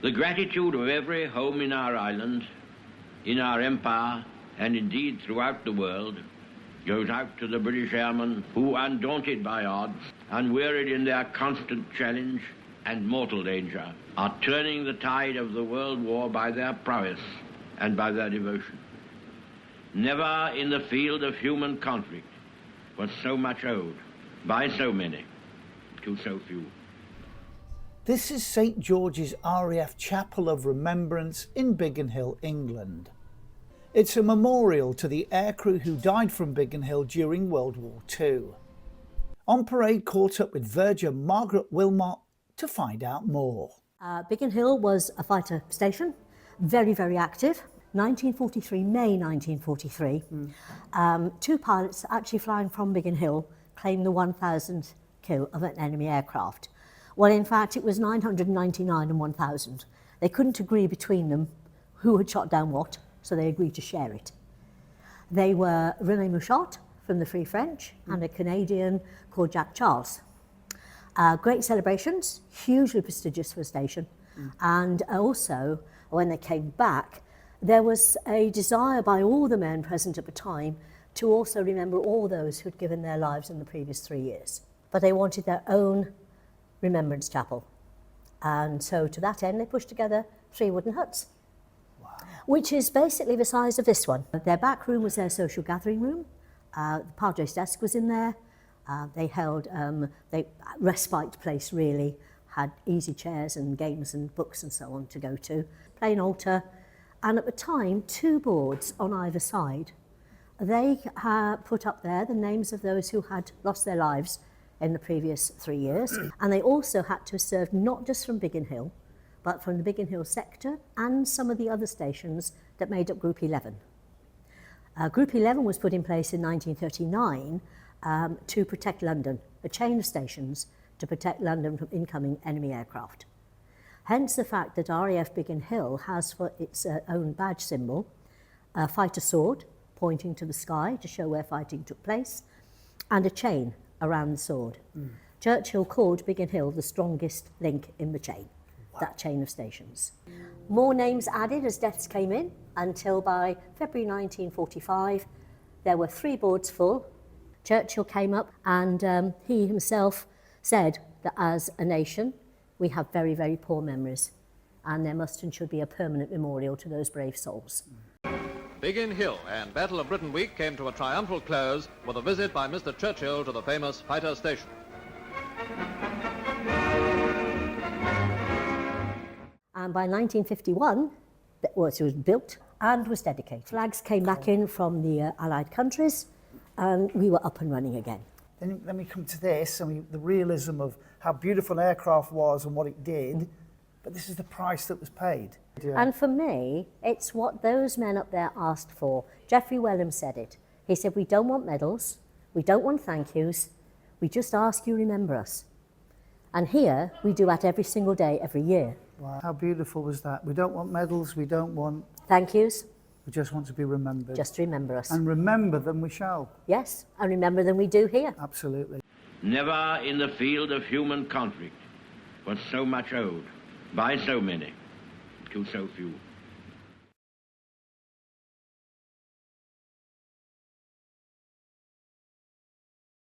The gratitude of every home in our island, in our empire, and indeed throughout the world, goes out to the British airmen who, undaunted by odds, unwearied in their constant challenge and mortal danger, are turning the tide of the world war by their prowess and by their devotion. Never in the field of human conflict was so much owed by so many to so few. This is St George's RAF Chapel of Remembrance in Biggin Hill, England. It's a memorial to the aircrew who died from Biggin Hill during World War II. On Parade caught up with Verger Margaret Wilmot to find out more. Biggin Hill was a fighter station, very, very active. 1943, May 1943, two pilots actually flying from Biggin Hill claimed the 1,000th kill of an enemy aircraft. Well, in fact, it was 999 and 1,000. They couldn't agree between them who had shot down what, so they agreed to share it. They were René Mouchot from the Free French and a Canadian called Jack Charles. Great celebrations, hugely prestigious for a station. And also, when they came back, there was a desire by all the men present at the time to also remember all those who had given their lives in the previous 3 years. But they wanted their own remembrance chapel. And so to that end, they pushed together 3 wooden huts, which is basically the size of this one. Their back room was their social gathering room. The Padre's desk was in there. They held respite place, really, had easy chairs and games and books and so on to go to. Plain altar. And at the time, 2 boards on either side. They put up there the names of those who had lost their lives in the previous 3 years. And they also had to serve not just from Biggin Hill, but from the Biggin Hill sector and some of the other stations that made up Group 11. Group 11 was put in place in 1939 to protect London, a chain of stations to protect London from incoming enemy aircraft. Hence the fact that RAF Biggin Hill has for its own badge symbol a fighter sword pointing to the sky to show where fighting took place, and a chain around the sword. Churchill called Biggin Hill the strongest link in the chain, that chain of stations. More names added as deaths came in, until by February 1945 there were 3 boards full. Churchill came up and he himself said that as a nation we have very, very poor memories, and there must and should be a permanent memorial to those brave souls. Biggin Hill and Battle of Britain Week came to a triumphal close with a visit by Mr. Churchill to the famous fighter station. And by 1951, it was built and was dedicated. Flags came back in from the Allied countries, and we were up and running again. Then let me come to this, the realism of how beautiful an aircraft was and what it did, but this is the price that was paid. Yeah. And for me, it's what those men up there asked for. Geoffrey Wellham said it. He said, we don't want medals, we don't want thank yous, we just ask you remember us. And here, we do that every single day, every year. Wow. How beautiful was that? We don't want medals, we don't want thank yous. We just want to be remembered. Just remember us. And remember them we shall. Yes, and remember them we do here. Absolutely. Never in the field of human conflict was so much owed by so many to so few.